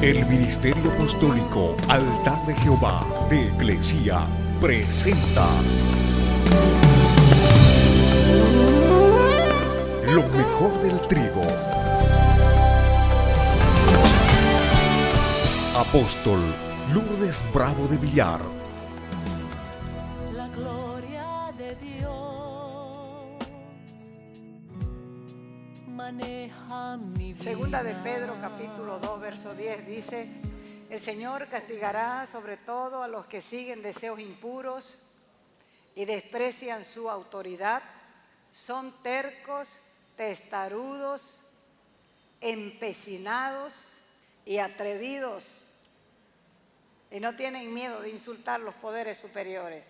El Ministerio Apostólico Altar de Jehová de Eclesia presenta lo mejor del trigo. Apóstol Lourdes Bravo de Villar. La gloria de Dios maneja mi vida. Segunda de Pedro, capítulo 2, verso 10, dice: el Señor castigará sobre todo a los que siguen deseos impuros y desprecian su autoridad, son tercos, testarudos, empecinados y atrevidos, y no tienen miedo de insultar los poderes superiores.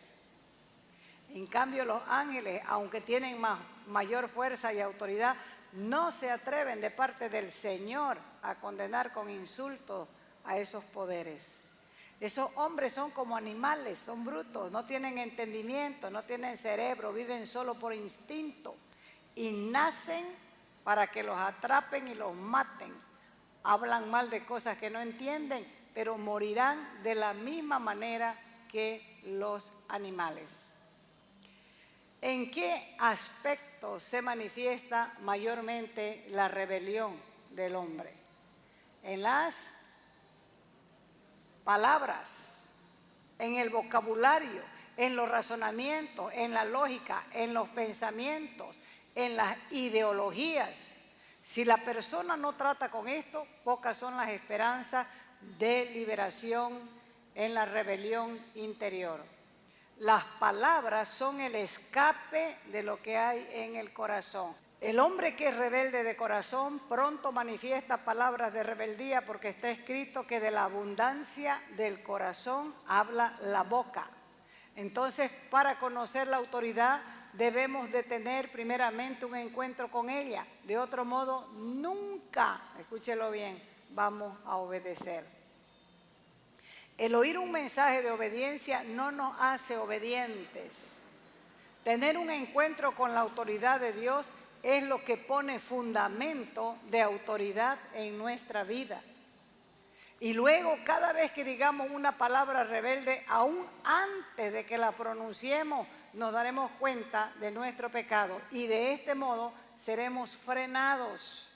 En cambio, los ángeles, aunque tienen mayor fuerza y autoridad, no se atreven de parte del Señor a condenar con insultos a esos poderes. Esos hombres son como animales, son brutos, no tienen entendimiento, no tienen cerebro, viven solo por instinto y nacen para que los atrapen y los maten. Hablan mal de cosas que no entienden, pero morirán de la misma manera que los animales. ¿En qué aspecto se manifiesta mayormente la rebelión del hombre? En las palabras, en el vocabulario, en los razonamientos, en la lógica, en los pensamientos, en las ideologías. Si la persona no trata con esto, pocas son las esperanzas de liberación en la rebelión interior. Las palabras son el escape de lo que hay en el corazón. El hombre que es rebelde de corazón pronto manifiesta palabras de rebeldía, porque está escrito que de la abundancia del corazón habla la boca. Entonces, para conocer la autoridad debemos de tener primeramente un encuentro con ella. De otro modo, nunca, escúchelo bien, vamos a obedecer. El oír un mensaje de obediencia no nos hace obedientes. Tener un encuentro con la autoridad de Dios es lo que pone fundamento de autoridad en nuestra vida. Y luego, cada vez que digamos una palabra rebelde, aún antes de que la pronunciemos, nos daremos cuenta de nuestro pecado. Y de este modo seremos frenados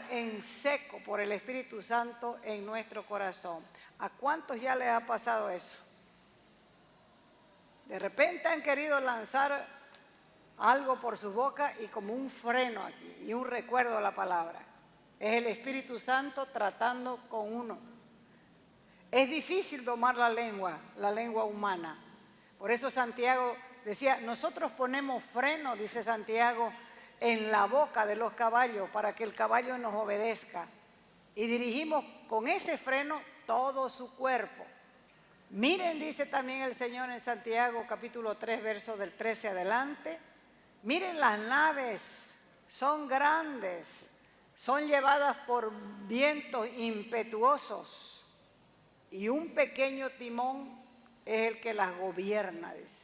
en seco por el Espíritu Santo en nuestro corazón. ¿A cuántos ya les ha pasado eso? De repente han querido lanzar algo por su boca y como un freno aquí y un recuerdo a la palabra. Es el Espíritu Santo tratando con uno. Es difícil domar la lengua humana. Por eso Santiago decía, nosotros ponemos freno, dice Santiago, en la boca de los caballos para que el caballo nos obedezca. Y dirigimos con ese freno todo su cuerpo. Miren, dice también el Señor en Santiago capítulo 3, verso del 13 adelante. Miren las naves, son grandes, son llevadas por vientos impetuosos y un pequeño timón es el que las gobierna, dice.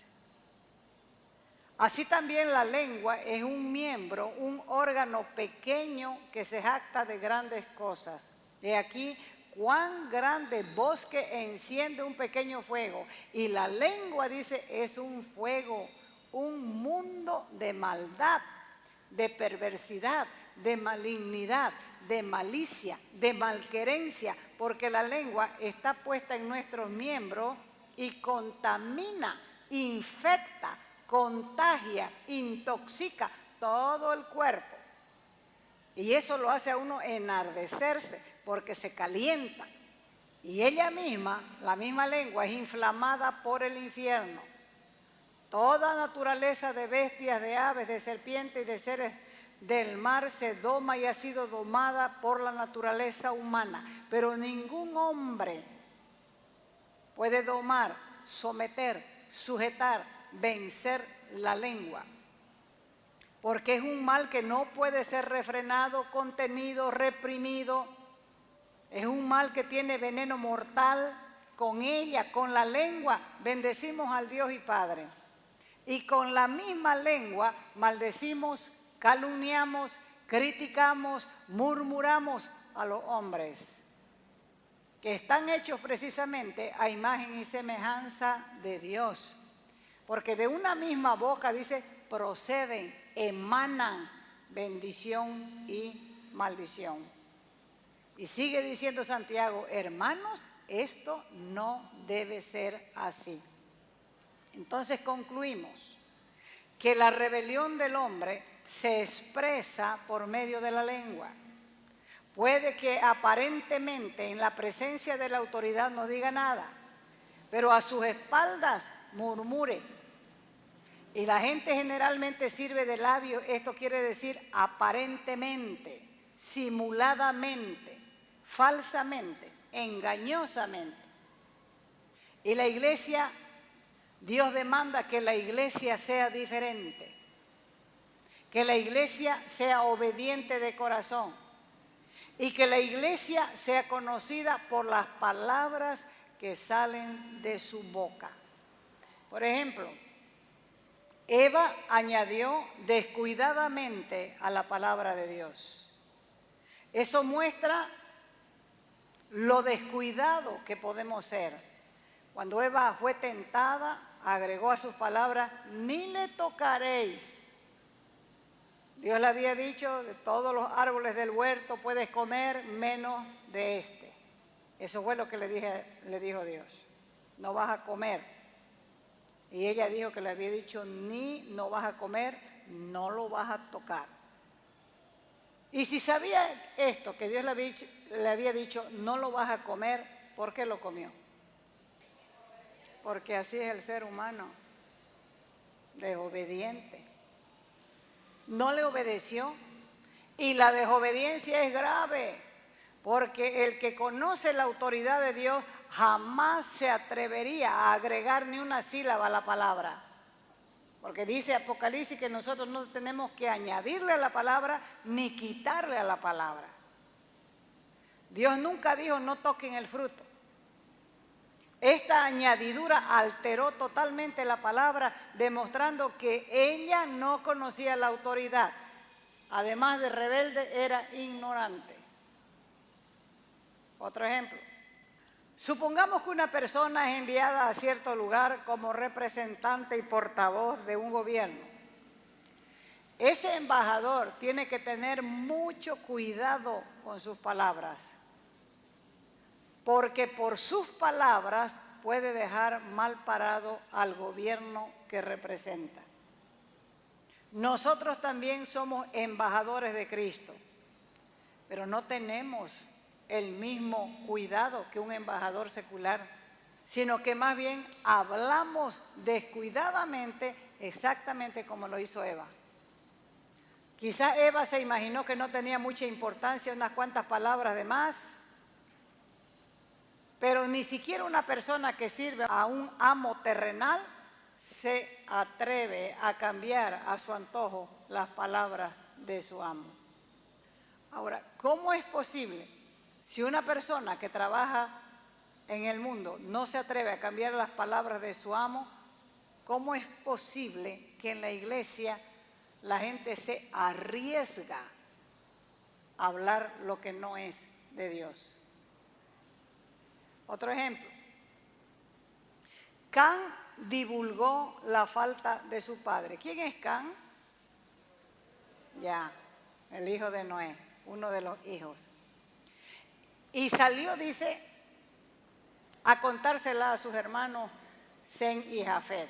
Así también la lengua es un miembro, un órgano pequeño que se jacta de grandes cosas. He aquí cuán grande bosque enciende un pequeño fuego. Y la lengua, dice, es un fuego, un mundo de maldad, de perversidad, de malignidad, de malicia, de malquerencia, porque la lengua está puesta en nuestros miembros y contamina, infecta, contagia, intoxica todo el cuerpo. Y eso lo hace a uno enardecerse porque se calienta. Y ella misma, la misma lengua, es inflamada por el infierno. Toda naturaleza de bestias, de aves, de serpientes y de seres del mar se doma y ha sido domada por la naturaleza humana. Pero ningún hombre puede domar, someter, sujetar, vencer la lengua. Porque es un mal que no puede ser refrenado, contenido, reprimido. Es un mal que tiene veneno mortal. Con ella, con la lengua, bendecimos al Dios y Padre. Y con la misma lengua maldecimos, calumniamos, criticamos, murmuramos a los hombres. que están hechos precisamente a imagen y semejanza de Dios. Porque de una misma boca, dice, proceden, emanan bendición y maldición. Y sigue diciendo Santiago, hermanos, esto no debe ser así. Entonces concluimos que la rebelión del hombre se expresa por medio de la lengua. Puede que aparentemente en la presencia de la autoridad no diga nada, pero a sus espaldas murmure. Y la gente generalmente sirve de labio, esto quiere decir aparentemente, simuladamente, falsamente, engañosamente. Y la iglesia, Dios demanda que la iglesia sea diferente, que la iglesia sea obediente de corazón y que la iglesia sea conocida por las palabras que salen de su boca. Por ejemplo, Eva añadió descuidadamente a la palabra de Dios. Eso muestra lo descuidado que podemos ser. Cuando Eva fue tentada, agregó a sus palabras, ni le tocaréis. Dios le había dicho, de todos los árboles del huerto puedes comer, menos de este. Eso fue lo que le dijo Dios. No vas a comer. Y ella dijo que le había dicho, ni no vas a comer, no lo vas a tocar. Y si sabía esto, que Dios le había dicho, no lo vas a comer, ¿por qué lo comió? Porque así es el ser humano, desobediente. No le obedeció y la desobediencia es grave, porque el que conoce la autoridad de Dios jamás se atrevería a agregar ni una sílaba a la palabra. Porque dice Apocalipsis que nosotros no tenemos que añadirle a la palabra ni quitarle a la palabra. Dios nunca dijo no toquen el fruto. Esta añadidura alteró totalmente la palabra, demostrando que ella no conocía la autoridad. Además de rebelde, era ignorante. Otro ejemplo. Supongamos que una persona es enviada a cierto lugar como representante y portavoz de un gobierno. Ese embajador tiene que tener mucho cuidado con sus palabras, porque por sus palabras puede dejar mal parado al gobierno que representa. Nosotros también somos embajadores de Cristo, pero no tenemos el mismo cuidado que un embajador secular, sino que más bien hablamos descuidadamente, exactamente como lo hizo Eva. Quizá Eva se imaginó que no tenía mucha importancia, unas cuantas palabras de más, pero ni siquiera una persona que sirve a un amo terrenal se atreve a cambiar a su antojo las palabras de su amo. Ahora, ¿cómo es posible? Si una persona que trabaja en el mundo no se atreve a cambiar las palabras de su amo, ¿cómo es posible que en la iglesia la gente se arriesga a hablar lo que no es de Dios? Otro ejemplo. Can divulgó la falta de su padre. ¿Quién es Can? Ya, el hijo de Noé, uno de los hijos. Y salió, dice, a contársela a sus hermanos Sem y Jafet.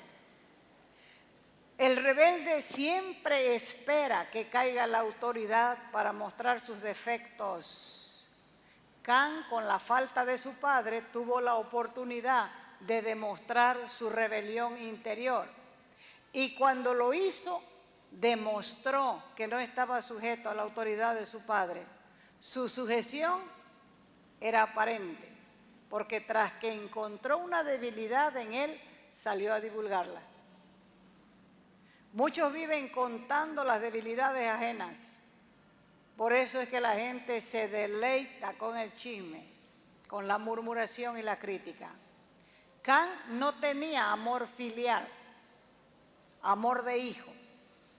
El rebelde siempre espera que caiga la autoridad para mostrar sus defectos. Can, con la falta de su padre, tuvo la oportunidad de demostrar su rebelión interior. Y cuando lo hizo, demostró que no estaba sujeto a la autoridad de su padre. Su sujeción era aparente, porque tras que encontró una debilidad en él, salió a divulgarla. Muchos viven contando las debilidades ajenas. Por eso es que la gente se deleita con el chisme, con la murmuración y la crítica. Can no tenía amor filial, amor de hijo.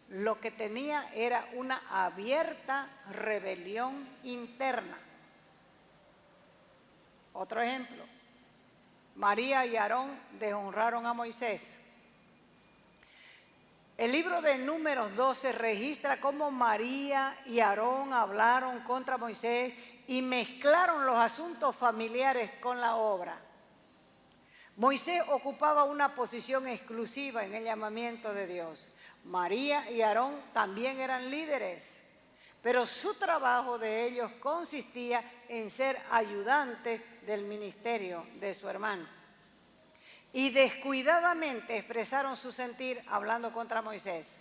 Lo que tenía era una abierta rebelión interna. Otro ejemplo, María y Aarón deshonraron a Moisés. El libro de Números 12 registra cómo María y Aarón hablaron contra Moisés y mezclaron los asuntos familiares con la obra. Moisés ocupaba una posición exclusiva en el llamamiento de Dios. María y Aarón también eran líderes, pero su trabajo de ellos consistía en ser ayudantes del ministerio de su hermano. Y descuidadamente expresaron su sentir hablando contra Moisés.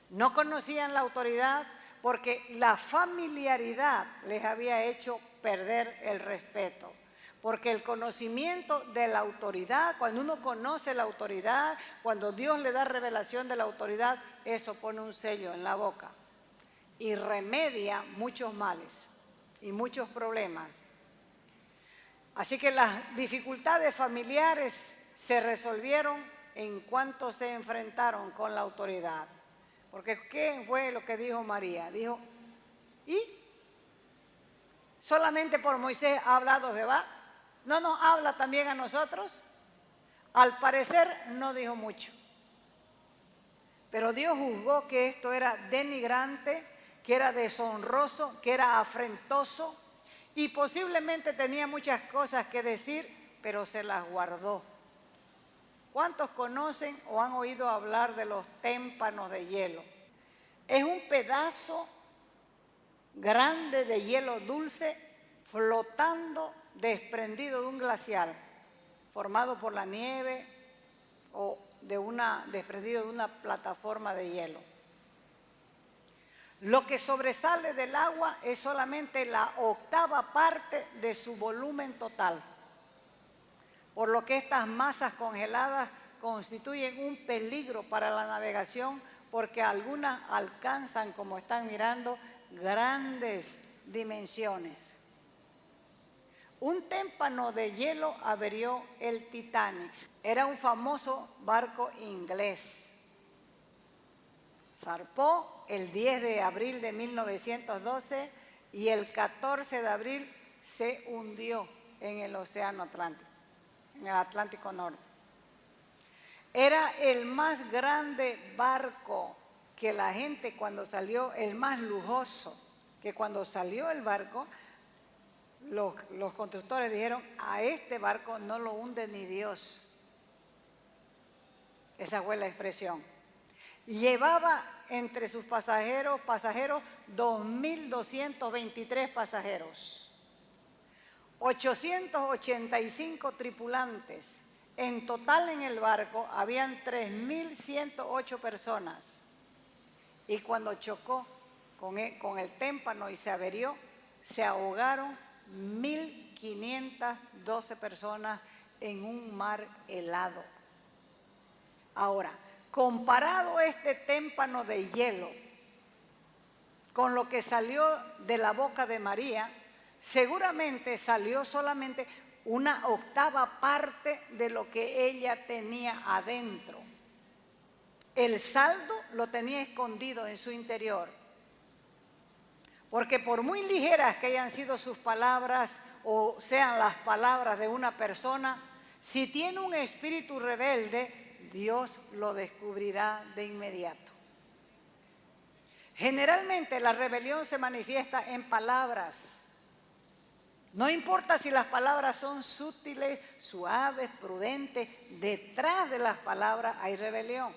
No conocían la autoridad porque la familiaridad les había hecho perder el respeto. Porque el conocimiento de la autoridad, cuando uno conoce la autoridad, cuando Dios le da revelación de la autoridad, eso pone un sello en la boca y remedia muchos males y muchos problemas. Así que las dificultades familiares se resolvieron en cuanto se enfrentaron con la autoridad. Porque ¿qué fue lo que dijo María? Dijo, ¿y? ¿Solamente por Moisés ha hablado Jehová? ¿No nos habla también a nosotros? Al parecer no dijo mucho. Pero Dios juzgó que esto era denigrante, que era deshonroso, que era afrentoso y posiblemente tenía muchas cosas que decir, pero se las guardó. ¿Cuántos conocen o han oído hablar de los témpanos de hielo? Es un pedazo grande de hielo dulce flotando desprendido de un glaciar, formado por la nieve o desprendido de una plataforma de hielo. Lo que sobresale del agua es solamente la octava parte de su volumen total. Por lo que estas masas congeladas constituyen un peligro para la navegación porque algunas alcanzan, como están mirando, grandes dimensiones. Un témpano de hielo averió el Titanic. Era un famoso barco inglés. Zarpó el 10 de abril de 1912 y el 14 de abril se hundió en el Océano Atlántico, en el Atlántico Norte. Era el más grande barco que la gente cuando salió, el más lujoso, que cuando salió el barco, los constructores dijeron, a este barco no lo hunde ni Dios. Esa fue la expresión. Llevaba entre sus pasajeros 2.223 pasajeros, 885 tripulantes. En total en el barco habían 3.108 personas. Y cuando chocó con el témpano y se averió, se ahogaron 1.512 personas en un mar helado. Ahora, comparado este témpano de hielo con lo que salió de la boca de María, seguramente salió solamente una octava parte de lo que ella tenía adentro. El saldo lo tenía escondido en su interior. Porque por muy ligeras que hayan sido sus palabras o sean las palabras de una persona, si tiene un espíritu rebelde, Dios lo descubrirá de inmediato. Generalmente la rebelión se manifiesta en palabras. No importa si las palabras son sutiles, suaves, prudentes, detrás de las palabras hay rebelión.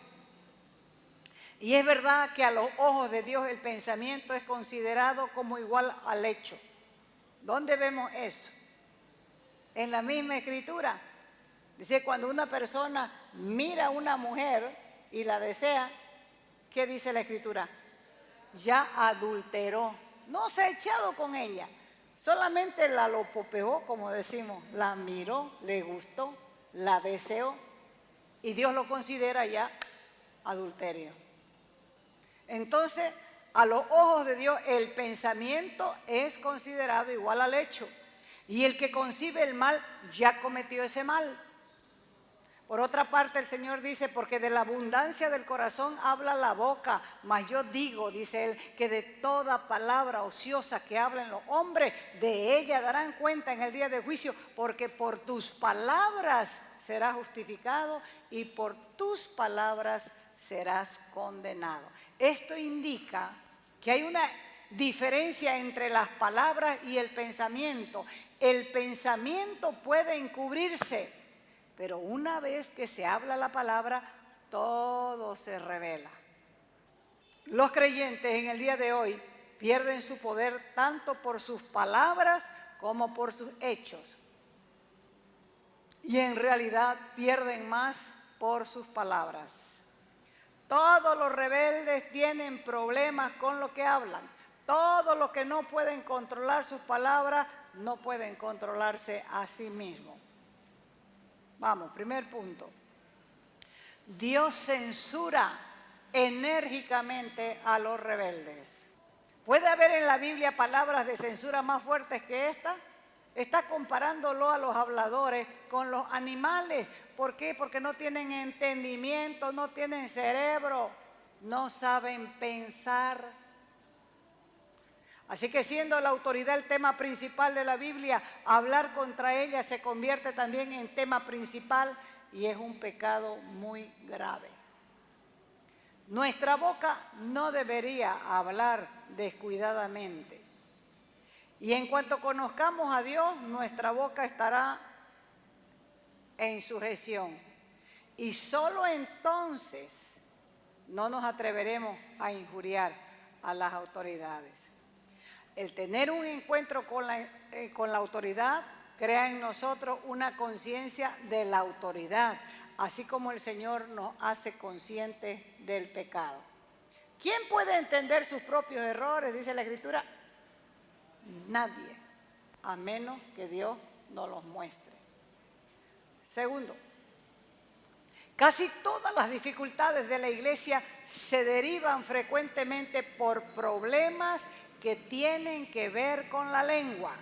Y es verdad que a los ojos de Dios el pensamiento es considerado como igual al hecho. ¿Dónde vemos eso? En la misma escritura. Dice, cuando una persona mira a una mujer y la desea, ¿qué dice la escritura? Ya adulteró. No se ha echado con ella. Solamente la lopopeó, como decimos. La miró, le gustó, la deseó. Y Dios lo considera ya adulterio. Entonces, a los ojos de Dios, el pensamiento es considerado igual al hecho. Y el que concibe el mal ya cometió ese mal. Por otra parte, el Señor dice, porque de la abundancia del corazón habla la boca, mas yo digo, dice Él, que de toda palabra ociosa que hablen los hombres, de ella darán cuenta en el día de juicio, porque por tus palabras serás justificado y por tus palabras serás condenado. Esto indica que hay una diferencia entre las palabras y el pensamiento. El pensamiento puede encubrirse, pero una vez que se habla la palabra, todo se revela. Los creyentes en el día de hoy pierden su poder tanto por sus palabras como por sus hechos. Y en realidad pierden más por sus palabras. Todos los rebeldes tienen problemas con lo que hablan. Todos los que no pueden controlar sus palabras no pueden controlarse a sí mismos. Vamos, primer punto. Dios censura enérgicamente a los rebeldes. ¿Puede haber en la Biblia palabras de censura más fuertes que esta? Está comparándolo a los habladores con los animales. ¿Por qué? Porque no tienen entendimiento, no tienen cerebro, no saben pensar. Así que siendo la autoridad el tema principal de la Biblia, hablar contra ella se convierte también en tema principal y es un pecado muy grave. Nuestra boca no debería hablar descuidadamente. Y en cuanto conozcamos a Dios, nuestra boca estará en sujeción. Y solo entonces no nos atreveremos a injuriar a las autoridades. El tener un encuentro con la autoridad crea en nosotros una conciencia de la autoridad, así como el Señor nos hace conscientes del pecado. ¿Quién puede entender sus propios errores? Dice la Escritura. Nadie, a menos que Dios nos los muestre. Segundo, casi todas las dificultades de la iglesia se derivan frecuentemente por problemas que tienen que ver con la lengua.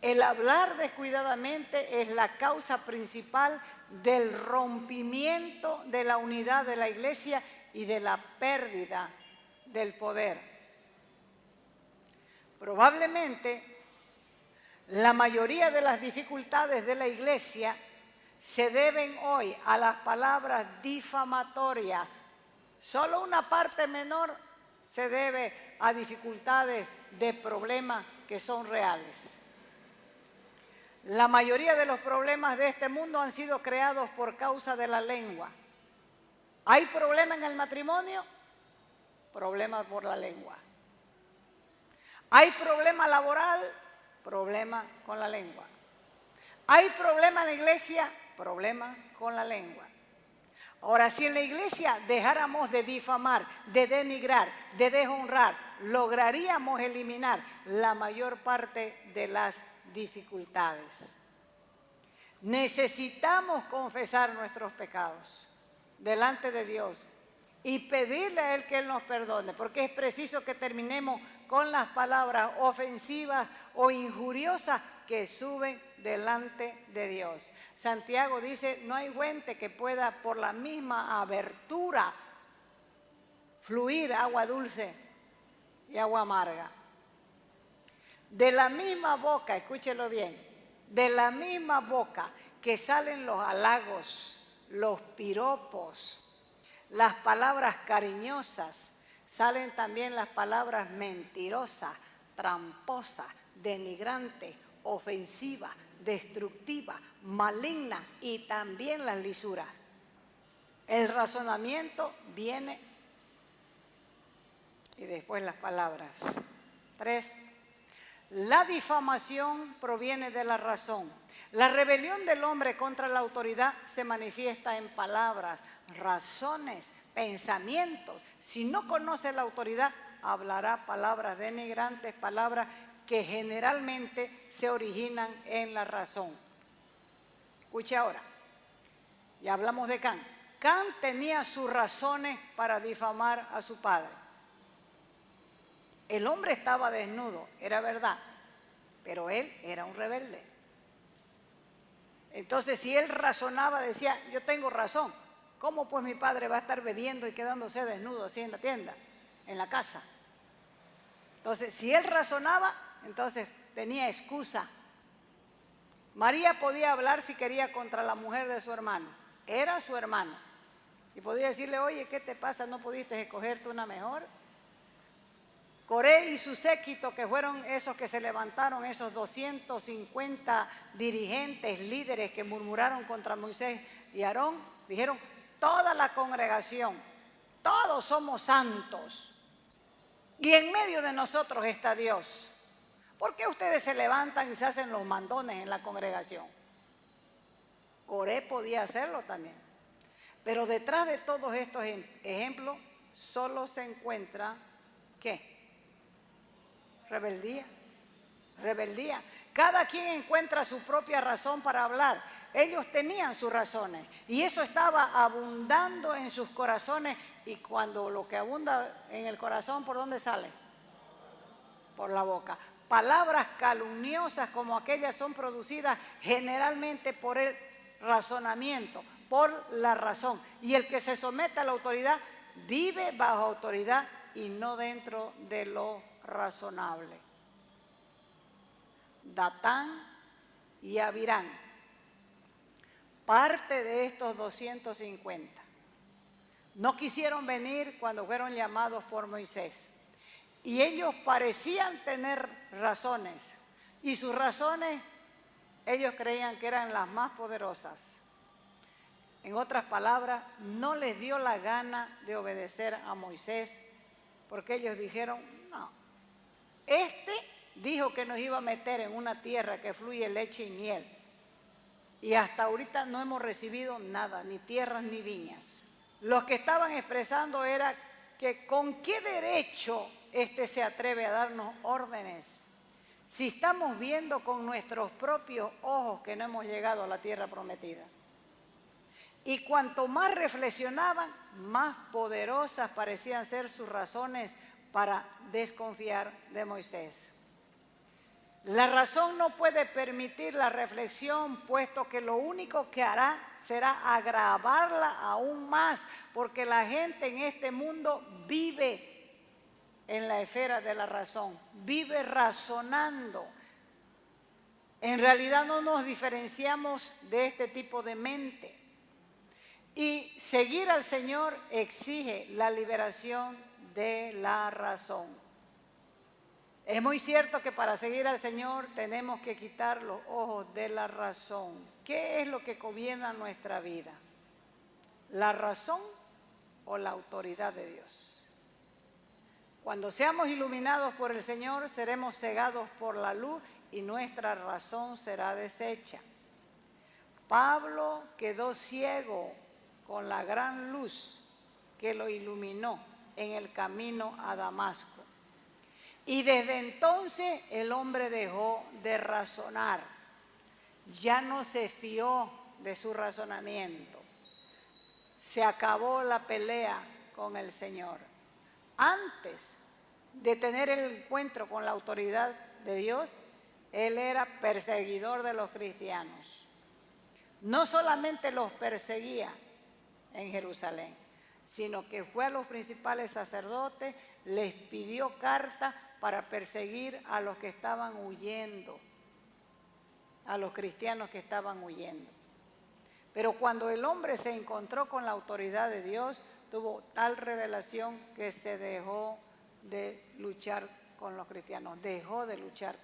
El hablar descuidadamente es la causa principal del rompimiento de la unidad de la iglesia y de la pérdida del poder. Probablemente la mayoría de las dificultades de la iglesia se deben hoy a las palabras difamatorias. Solo una parte menor se debe a dificultades de problemas que son reales. La mayoría de los problemas de este mundo han sido creados por causa de la lengua. ¿Hay problema en el matrimonio? Problema por la lengua. ¿Hay problema laboral? Problema con la lengua. ¿Hay problema en la iglesia? Problema con la lengua. Ahora, si en la iglesia dejáramos de difamar, de denigrar, de deshonrar, lograríamos eliminar la mayor parte de las dificultades. Necesitamos confesar nuestros pecados delante de Dios y pedirle a Él que Él nos perdone, porque es preciso que terminemos con las palabras ofensivas o injuriosas que suben delante de Dios. Santiago dice, no hay fuente que pueda por la misma abertura fluir agua dulce y agua amarga. De la misma boca, escúchelo bien, de la misma boca que salen los halagos, los piropos, las palabras cariñosas, salen también las palabras mentirosas, tramposas, denigrantes, ofensivas, destructivas, malignas y también las lisuras. El razonamiento viene y después las palabras. 3. La difamación proviene de la razón. La rebelión del hombre contra la autoridad se manifiesta en palabras, razones, pensamientos. Si no conoce la autoridad, hablará palabras denigrantes, palabras que generalmente se originan en la razón. Escuche ahora, ya hablamos de Can. Can tenía sus razones para difamar a su padre. El hombre estaba desnudo, era verdad, pero él era un rebelde. Entonces, si él razonaba, decía, yo tengo razón. ¿Cómo pues mi padre va a estar bebiendo y quedándose desnudo así en la tienda, en la casa? Entonces, si él razonaba, entonces tenía excusa. María podía hablar si quería contra la mujer de su hermano. Era su hermano. Y podía decirle, oye, ¿qué te pasa? ¿No pudiste escogerte una mejor? Coré y su séquito, que fueron esos que se levantaron, esos 250 dirigentes, líderes que murmuraron contra Moisés y Aarón, dijeron, toda la congregación, todos somos santos. Y en medio de nosotros está Dios. ¿Por qué ustedes se levantan y se hacen los mandones en la congregación? Coré podía hacerlo también. Pero detrás de todos estos ejemplos solo se encuentra, ¿qué? Rebeldía. Rebeldía. Cada quien encuentra su propia razón para hablar. Ellos tenían sus razones y eso estaba abundando en sus corazones. Y cuando lo que abunda en el corazón, ¿por dónde sale? Por la boca. Palabras calumniosas como aquellas son producidas generalmente por el razonamiento, por la razón. Y el que se somete a la autoridad vive bajo autoridad y no dentro de lo razonable. Datán y Abirán, parte de estos 250, no quisieron venir cuando fueron llamados por Moisés. Y ellos parecían tener razones. Y sus razones, ellos creían que eran las más poderosas. En otras palabras, no les dio la gana de obedecer a Moisés, porque ellos dijeron, no, este dijo que nos iba a meter en una tierra que fluye leche y miel. Y hasta ahorita no hemos recibido nada, ni tierras ni viñas. Los que estaban expresando era que con qué derecho este se atreve a darnos órdenes si estamos viendo con nuestros propios ojos que no hemos llegado a la tierra prometida. Y cuanto más reflexionaban, más poderosas parecían ser sus razones para desconfiar de Moisés. La razón no puede permitir la reflexión, puesto que lo único que hará será agravarla aún más, porque la gente en este mundo vive en la esfera de la razón, vive razonando. En realidad no nos diferenciamos de este tipo de mente. Y seguir al Señor exige la liberación de la razón. Es muy cierto que para seguir al Señor tenemos que quitar los ojos de la razón. ¿Qué es lo que gobierna nuestra vida? ¿La razón o la autoridad de Dios? Cuando seamos iluminados por el Señor, seremos cegados por la luz y nuestra razón será deshecha. Pablo quedó ciego con la gran luz que lo iluminó en el camino a Damasco. Y desde entonces el hombre dejó de razonar, ya no se fió de su razonamiento. Se acabó la pelea con el Señor. Antes de tener el encuentro con la autoridad de Dios, él era perseguidor de los cristianos. No solamente los perseguía en Jerusalén, sino que fue a los principales sacerdotes, les pidió carta para perseguir a los que estaban huyendo, a los cristianos que estaban huyendo. Pero cuando el hombre se encontró con la autoridad de Dios, tuvo tal revelación que se dejó de luchar con los cristianos, dejó de luchar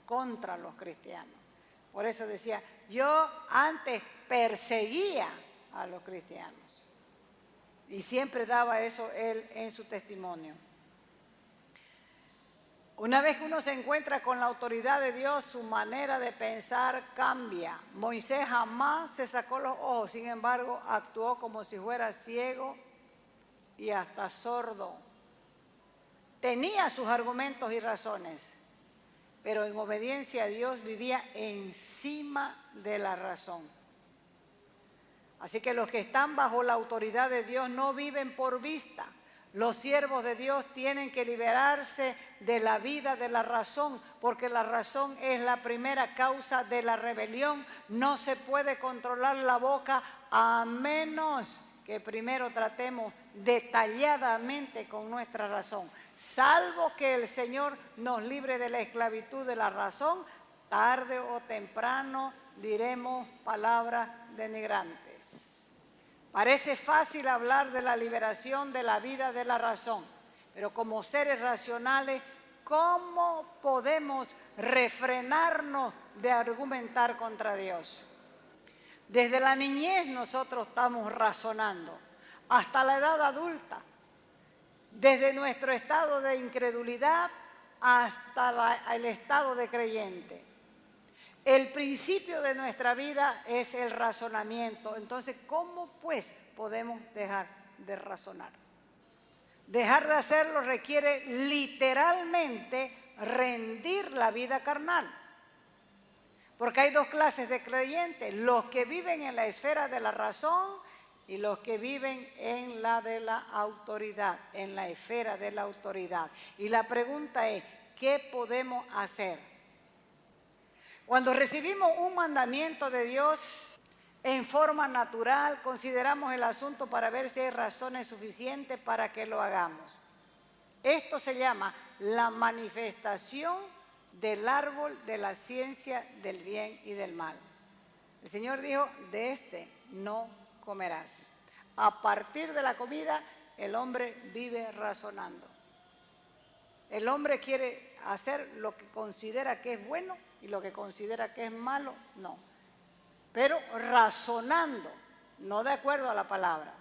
contra los cristianos. Por eso decía, yo antes perseguía a los cristianos. Y siempre daba eso él en su testimonio. Una vez que uno se encuentra con la autoridad de Dios, su manera de pensar cambia. Moisés jamás se sacó los ojos, sin embargo, actuó como si fuera ciego y hasta sordo. Tenía sus argumentos y razones, pero en obediencia a Dios vivía encima de la razón. Así que los que están bajo la autoridad de Dios no viven por vista, Los siervos de Dios tienen que liberarse de la vida de la razón, porque la razón es la primera causa de la rebelión. No se puede controlar la boca a menos que primero tratemos detalladamente con nuestra razón. Salvo que el Señor nos libre de la esclavitud de la razón, tarde o temprano diremos palabras denigrantes. Parece fácil hablar de la liberación de la vida de la razón, pero como seres racionales, ¿cómo podemos refrenarnos de argumentar contra Dios? Desde la niñez nosotros estamos razonando, hasta la edad adulta, desde nuestro estado de incredulidad hasta el estado de creyente. El principio de nuestra vida es el razonamiento. Entonces, ¿cómo pues podemos dejar de razonar? Dejar de hacerlo requiere literalmente rendir la vida carnal. Porque hay dos clases de creyentes, los que viven en la esfera de la razón y los que viven en la de la autoridad, en la esfera de la autoridad. Y la pregunta es, ¿qué podemos hacer? Cuando recibimos un mandamiento de Dios en forma natural, consideramos el asunto para ver si hay razones suficientes para que lo hagamos. Esto se llama la manifestación del árbol de la ciencia del bien y del mal. El Señor dijo, de este no comerás. A partir de la comida, el hombre vive razonando. El hombre quiere hacer lo que considera que es bueno y lo que considera que es malo, no. Pero razonando, no de acuerdo a la palabra.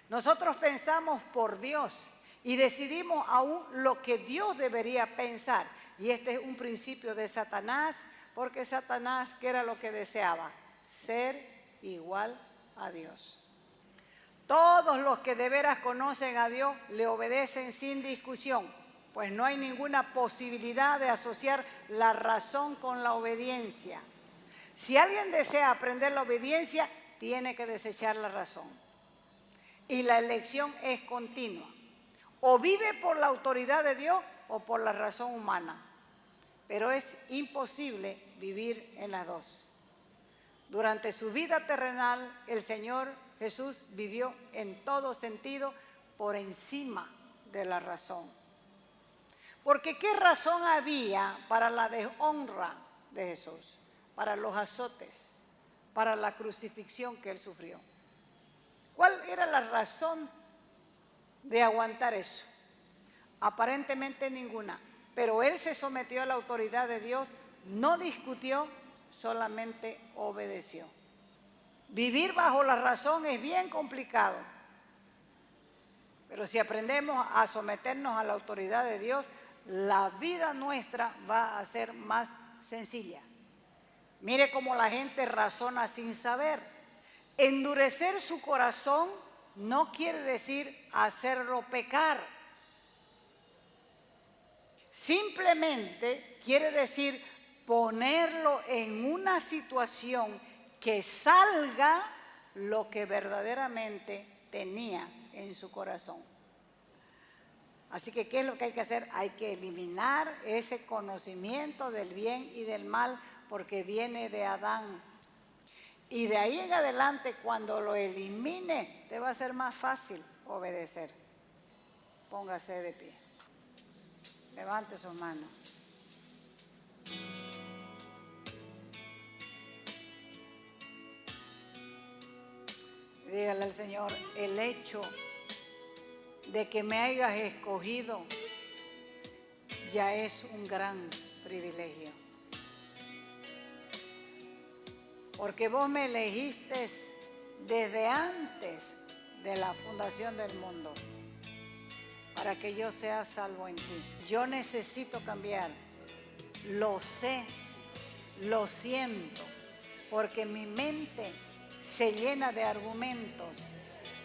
Nosotros pensamos por Dios y decidimos aún lo que Dios debería pensar. Y este es un principio de Satanás, porque Satanás, ¿qué era lo que deseaba? Ser igual a Dios. Todos los que de veras conocen a Dios le obedecen sin discusión, pues no hay ninguna posibilidad de asociar la razón con la obediencia. Si alguien desea aprender la obediencia, tiene que desechar la razón. Y la elección es continua. O vive por la autoridad de Dios o por la razón humana. Pero es imposible vivir en las dos. Durante su vida terrenal, el Señor Jesús vivió en todo sentido por encima de la razón. Porque ¿qué razón había para la deshonra de Jesús? Para los azotes, para la crucifixión que Él sufrió. ¿Cuál era la razón de aguantar eso? Aparentemente ninguna. Pero Él se sometió a la autoridad de Dios, no discutió, solamente obedeció. Vivir bajo la razón es bien complicado. Pero si aprendemos a someternos a la autoridad de Dios, la vida nuestra va a ser más sencilla. Mire cómo la gente razona sin saber. Endurecer su corazón no quiere decir hacerlo pecar. Simplemente quiere decir ponerlo en una situación que salga lo que verdaderamente tenía en su corazón. Así que, ¿qué es lo que hay que hacer? Hay que eliminar ese conocimiento del bien y del mal, porque viene de Adán. Y de ahí en adelante, cuando lo elimine, te va a ser más fácil obedecer. Póngase de pie. Levante sus manos. Dígale al Señor, el hecho de que me hayas escogido ya es un gran privilegio. Porque vos me elegiste desde antes de la fundación del mundo para que yo sea salvo en ti. Yo necesito cambiar, lo sé, lo siento, porque mi mente se llena de argumentos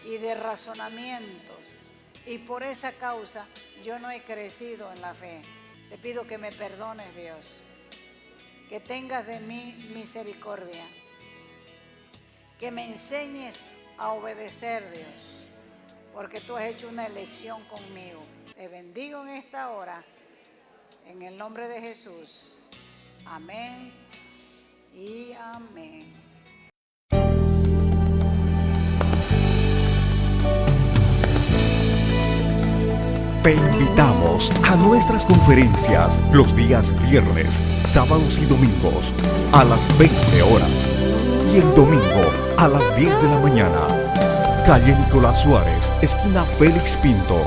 y de razonamientos, y por esa causa yo no he crecido en la fe. Te pido que me perdones, Dios, que tengas de mí misericordia, que me enseñes a obedecer, Dios, porque tú has hecho una elección conmigo. Te bendigo en esta hora, en el nombre de Jesús. Amén y amén. Te invitamos a nuestras conferencias los días viernes, sábados y domingos a las 20 horas y el domingo a las 10 de la mañana. Calle Nicolás Suárez, esquina Félix Pinto,